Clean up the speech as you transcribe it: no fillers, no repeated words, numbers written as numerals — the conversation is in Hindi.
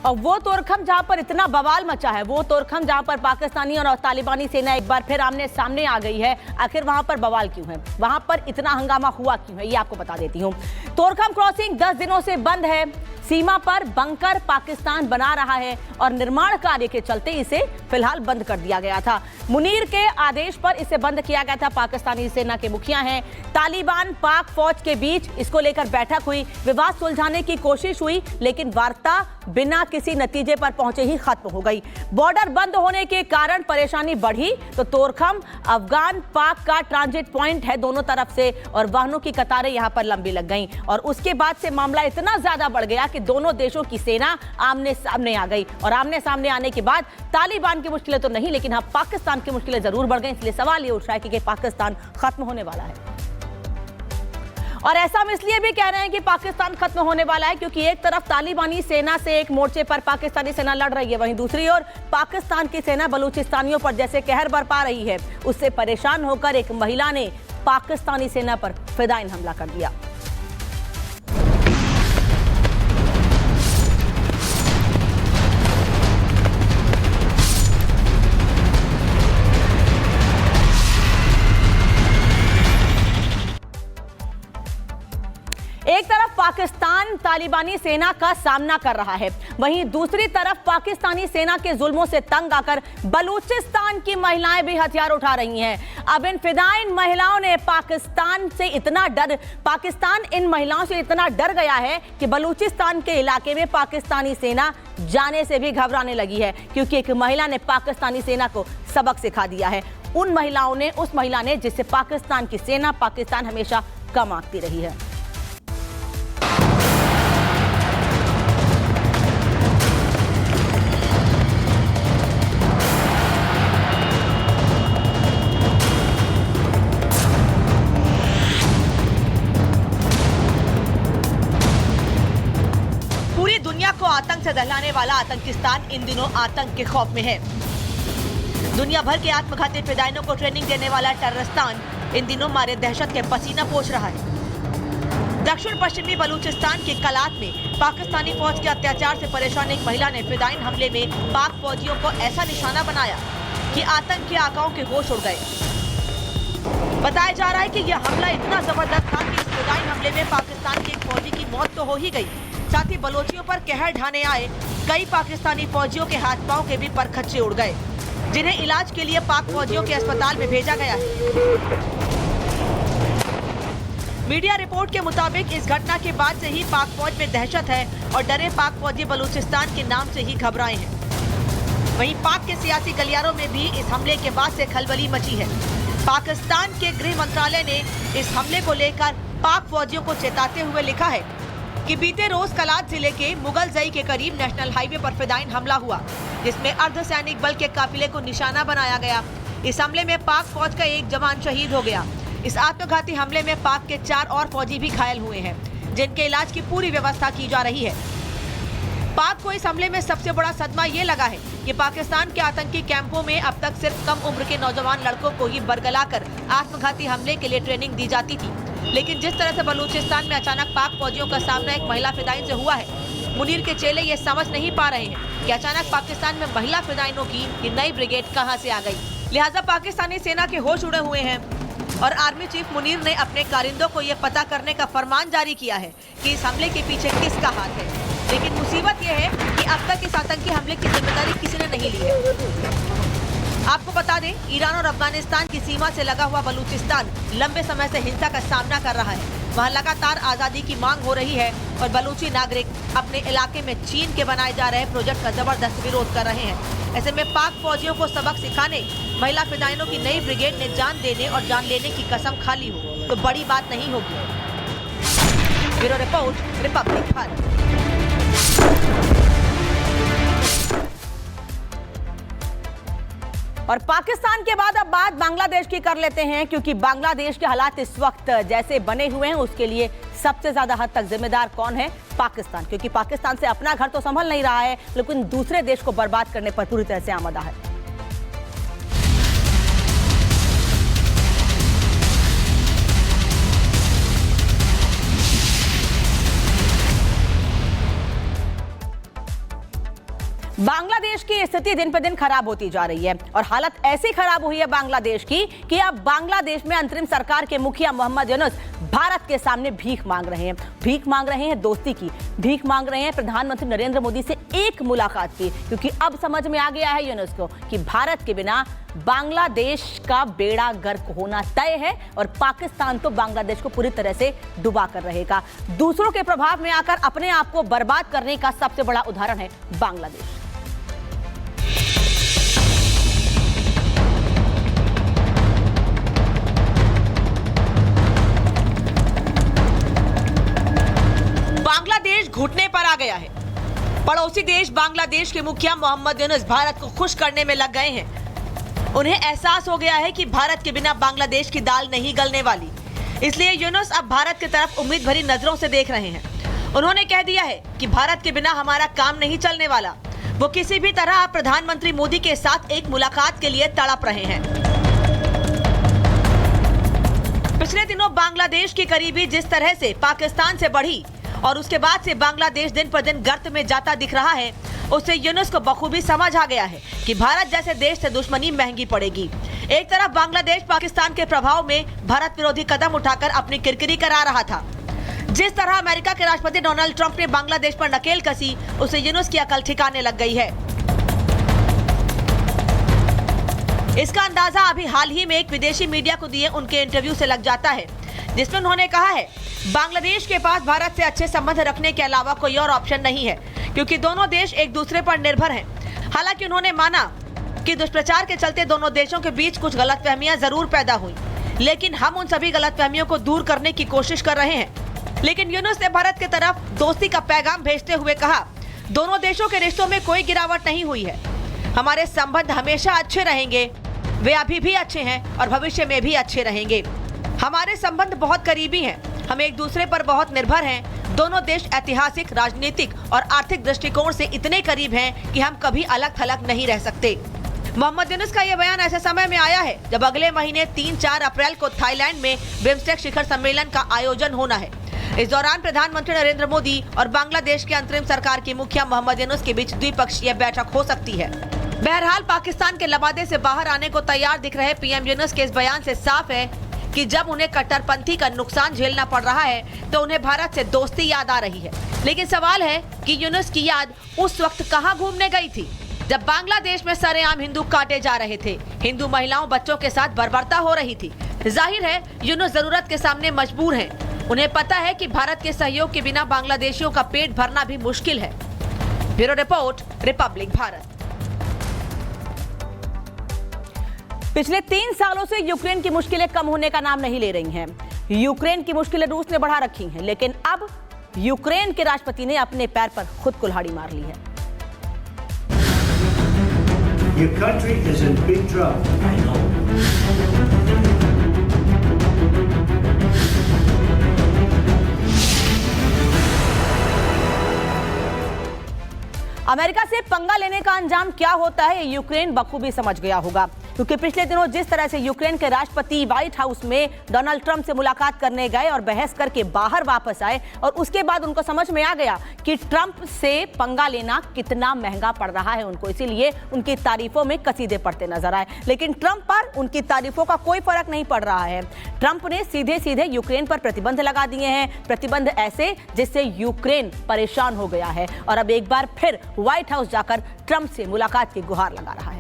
और वो तोरखम जहां पर इतना बवाल मचा है, वो तोरखम जहां पर पाकिस्तानी और तालिबानी सेना एक बार फिर आमने सामने आ गई है, आखिर वहां पर बवाल क्यों है, वहां पर इतना हंगामा हुआ क्यों है, ये आपको बता देती हूं। तोरखम क्रॉसिंग 10 दिनों से बंद है। सीमा पर बंकर पाकिस्तान बना रहा है और निर्माण कार्य के चलते इसे फिलहाल बंद कर दिया गया था। मुनीर के आदेश पर इसे बंद किया गया था। पाकिस्तानी सेना के मुखिया हैं, तालिबान पाक फौज के बीच इसको लेकर बैठक हुई, विवाद सुलझाने की कोशिश हुई, लेकिन वार्ता बिना किसी नतीजे पर पहुंचे ही खत्म हो गई। बॉर्डर बंद होने के कारण परेशानी बढ़ी तो तोरखम अफगान पाक का ट्रांजिट पॉइंट है दोनों तरफ से, और वाहनों की कतारें यहां पर लंबी लग गईं, और उसके बाद से मामला इतना ज्यादा बढ़ गया कि दोनों देशों की सेना आमने सामने आ गई, और आमने सामने आने के बाद तालिबान की मुश्किलें तो नहीं, लेकिन हाँ पाकिस्तान की मुश्किलें जरूर बढ़ गई। इसलिए सवाल ये उठ रहा है कि पाकिस्तान खत्म होने वाला है। और ऐसा हम इसलिए भी कह रहे हैं कि पाकिस्तान खत्म होने वाला है क्योंकि एक तरफ तालिबानी सेना से एक मोर्चे पर पाकिस्तानी सेना लड़ रही है, वहीं दूसरी ओर पाकिस्तान की सेना बलूचिस्तानियों पर जैसे कहर बरपा रही है, उससे परेशान होकर एक महिला ने पाकिस्तानी सेना पर फिदायन हमला कर दिया। एक तरफ पाकिस्तान तालिबानी सेना का सामना कर रहा है, वहीं दूसरी तरफ पाकिस्तानी सेना के जुल्मों से तंग आकर बलूचिस्तान की महिलाएं भी हथियार उठा रही हैं। अब इन फिदायन महिलाओं ने पाकिस्तान इन महिलाओं से इतना डर गया है कि बलूचिस्तान के इलाके में पाकिस्तानी सेना जाने से भी घबराने लगी है, क्योंकि एक महिला ने पाकिस्तानी सेना को सबक सिखा दिया है। उस महिला ने जिससे पाकिस्तान की सेना पाकिस्तान हमेशा कम आंकती रही है। को आतंक से दहलाने वाला आतंकिस्तान इन दिनों आतंक के खौफ में है। दुनिया भर के आत्मघाती फिदायनों को ट्रेनिंग देने वाला टेररिस्तान इन दिनों मारे दहशत के पसीना पोंछ रहा है। दक्षिण पश्चिमी बलूचिस्तान के कलात में पाकिस्तानी फौज के अत्याचार से परेशान एक महिला ने फिदायन हमले में पाक फौजियों को ऐसा निशाना बनाया कि आतंकी आकाओं के होश उड़ गए। बताया जा रहा है कि यह हमला इतना जबरदस्त था कि इस फिदायन हमले में पाकिस्तान के एक फौजी की मौत तो हो ही गई, साथ ही बलोचियों पर कहर ढाने आए कई पाकिस्तानी फौजियों के हाथ पांव के भी परखच्चे उड़ गए, जिन्हें इलाज के लिए पाक फौजियों के अस्पताल में भेजा गया है। मीडिया रिपोर्ट के मुताबिक इस घटना के बाद से ही पाक फौज में दहशत है और डरे पाक फौजी बलूचिस्तान के नाम से ही घबराए हैं। वहीं पाक के सियासी गलियारों में भी इस हमले के बाद से खलबली मची है। पाकिस्तान के गृह मंत्रालय ने इस हमले को लेकर पाक फौजियों को चेताते हुए लिखा है कि बीते रोज कलात जिले के मुगलजई के करीब नेशनल हाईवे पर फिदायन हमला हुआ, जिसमें अर्धसैनिक बल के काफिले को निशाना बनाया गया। इस हमले में पाक फौज का एक जवान शहीद हो गया। इस आत्मघाती हमले में पाक के 4 और फौजी भी घायल हुए हैं, जिनके इलाज की पूरी व्यवस्था की जा रही है। पाक को इस हमले में सबसे बड़ा सदमा ये लगा है कि पाकिस्तान के आतंकी कैंपों में अब तक सिर्फ कम उम्र के नौजवान लड़कों को ही बरगलाकर आत्मघाती हमले के लिए ट्रेनिंग दी जाती थी, लेकिन जिस तरह से बलूचिस्तान में अचानक पाक फौजियों का सामना एक महिला फिदायन से हुआ है, मुनीर के चेले ये समझ नहीं पा रहे हैं कि अचानक पाकिस्तान में महिला फिदायनों की ये नई ब्रिगेड कहां से आ गई। लिहाजा पाकिस्तानी सेना के होश उड़े हुए हैं और आर्मी चीफ मुनीर ने अपने कारिंदों को ये पता करने का फरमान जारी किया है कि इस हमले के पीछे किसका हाथ है। लेकिन मुसीबत यह है कि अब तक इस आतंकी हमले की जिम्मेदारी किसी ने नहीं ली है। आपको बता दें, ईरान और अफगानिस्तान की सीमा से लगा हुआ बलूचिस्तान लंबे समय से हिंसा का सामना कर रहा है। वहां लगातार आजादी की मांग हो रही है और बलूची नागरिक अपने इलाके में चीन के बनाए जा रहे प्रोजेक्ट का जबरदस्त विरोध कर रहे हैं। ऐसे में पाक फौजियों को सबक सिखाने महिला फिदायनों की नई ब्रिगेड ने जान देने और जान लेने की कसम खा ली हो तो बड़ी बात नहीं होगी। Bureau report, Republic Bharat. और पाकिस्तान के बाद अब बात बांग्लादेश की कर लेते हैं, क्योंकि बांग्लादेश के हालात इस वक्त जैसे बने हुए हैं उसके लिए सबसे ज्यादा हद तक जिम्मेदार कौन है? पाकिस्तान, क्योंकि पाकिस्तान से अपना घर तो संभल नहीं रहा है, लेकिन दूसरे देश को बर्बाद करने पर पूरी तरह से आमादा है। बांग्लादेश की स्थिति दिन पर दिन खराब होती जा रही है और हालत ऐसी खराब हुई है बांग्लादेश की कि अब बांग्लादेश में अंतरिम सरकार के मुखिया मोहम्मद यूनुस भारत के सामने भीख मांग रहे हैं। भीख मांग रहे हैं दोस्ती की, भीख मांग रहे हैं प्रधानमंत्री नरेंद्र मोदी से एक मुलाकात की, क्योंकि अब समझ में आ गया है यूनुस को कि भारत के बिना बांग्लादेश का बेड़ा गर्क होना तय है और पाकिस्तान तो बांग्लादेश को पूरी तरह से डुबा कर रहेगा। दूसरों के प्रभाव में आकर अपने आप को बर्बाद करने का सबसे बड़ा उदाहरण है बांग्लादेश। बांग्लादेश घुटने पर आ गया है। पड़ोसी देश बांग्लादेश के मुखिया मोहम्मद यूनुस भारत को खुश करने में लग गए हैं। उन्हें एहसास हो गया है कि भारत के बिना बांग्लादेश की दाल नहीं गलने वाली, इसलिए यूनुस अब भारत की तरफ उम्मीद भरी नजरों से देख रहे हैं। उन्होंने कह दिया है कि भारत के बिना हमारा काम नहीं चलने वाला। वो किसी भी तरह प्रधानमंत्री मोदी के साथ एक मुलाकात के लिए तड़प रहे हैं। पिछले दिनों बांग्लादेश की करीबी जिस तरह से पाकिस्तान से बढ़ी और उसके बाद से बांग्लादेश दिन पर दिन गर्त में जाता दिख रहा है, उससे यूनुस को बखूबी समझ आ गया है कि भारत जैसे देश से दुश्मनी महंगी पड़ेगी। एक तरफ बांग्लादेश पाकिस्तान के प्रभाव में भारत विरोधी कदम उठाकर अपनी किरकिरी करा रहा था। जिस तरह अमेरिका के राष्ट्रपति डोनाल्ड ट्रंप ने बांग्लादेश पर नकेल कसी, उसे यूनुस की अकल ठिकाने लग गई है। इसका अंदाजा अभी हाल ही में एक विदेशी मीडिया को दिए उनके इंटरव्यू से लग जाता है, जिसमें उन्होंने कहा है बांग्लादेश के पास भारत से अच्छे संबंध रखने के अलावा कोई और ऑप्शन नहीं है, क्योंकि दोनों देश एक दूसरे पर निर्भर हैं। हालांकि उन्होंने माना कि दुष्प्रचार के चलते दोनों देशों के बीच कुछ गलतफहमियां जरूर पैदा हुई, लेकिन हम उन सभी गलतफहमियों को दूर करने की कोशिश कर रहे हैं। लेकिन यूनुस ने भारत की तरफ दोस्ती का पैगाम भेजते हुए कहा, दोनों देशों के रिश्तों में कोई गिरावट नहीं हुई है। हमारे संबंध हमेशा अच्छे रहेंगे, वे अभी भी अच्छे हैं और भविष्य में भी अच्छे रहेंगे। हमारे संबंध बहुत करीबी हैं, हम एक दूसरे पर बहुत निर्भर हैं। दोनों देश ऐतिहासिक, राजनीतिक और आर्थिक दृष्टिकोण से इतने करीब हैं कि हम कभी अलग थलग नहीं रह सकते। मोहम्मद यूनुस का यह बयान ऐसे समय में आया है जब अगले महीने 3-4 अप्रैल को थाईलैंड में बिम्स्टेक शिखर सम्मेलन का आयोजन होना है। इस दौरान प्रधानमंत्री नरेंद्र मोदी और बांग्लादेश के अंतरिम सरकार की मुखिया मोहम्मद यूनुस के बीच द्विपक्षीय बैठक हो सकती है। बहरहाल पाकिस्तान के लबादे से बाहर आने को तैयार दिख रहे पीएम यूनुस के इस बयान से साफ है कि जब उन्हें कट्टरपंथी का नुकसान झेलना पड़ रहा है तो उन्हें भारत से दोस्ती याद आ रही है। लेकिन सवाल है कि यूनुस की याद उस वक्त कहां घूमने गई थी जब बांग्लादेश में सरेआम हिंदू काटे जा रहे थे, हिंदू महिलाओं बच्चों के साथ बर्बरता हो रही थी। जाहिर है यूनुस जरूरत के सामने मजबूर हैं। उन्हें पता है कि भारत के सहयोग के बिना बांग्लादेशियों का पेट भरना भी मुश्किल है। Bureau report, Republic Bharat. पिछले 3 सालों से यूक्रेन की मुश्किलें कम होने का नाम नहीं ले रही हैं। यूक्रेन की मुश्किलें रूस ने बढ़ा रखी हैं, लेकिन अब यूक्रेन के राष्ट्रपति ने अपने पैर पर खुद कुल्हाड़ी मार ली है। Your country is in big trouble. I know. America से पंगा लेने का अंजाम क्या होता है, यूक्रेन बखूबी समझ गया होगा, क्योंकि पिछले दिनों जिस तरह से यूक्रेन के राष्ट्रपति व्हाइट हाउस में डोनाल्ड ट्रंप से मुलाकात करने गए और बहस करके बाहर वापस आए और उसके बाद उनको समझ में आ गया कि ट्रंप से पंगा लेना कितना महंगा पड़ रहा है उनको, इसीलिए उनकी तारीफों में कसीदे पड़ते नजर आए। लेकिन ट्रंप पर उनकी तारीफों का कोई फर्क नहीं पड़ रहा है। ट्रंप ने सीधे सीधे यूक्रेन पर प्रतिबंध लगा दिए हैं, प्रतिबंध ऐसे जिससे यूक्रेन परेशान हो गया है और अब एक बार फिर व्हाइट हाउस जाकर ट्रंप से मुलाकात की गुहार लगा रहा है।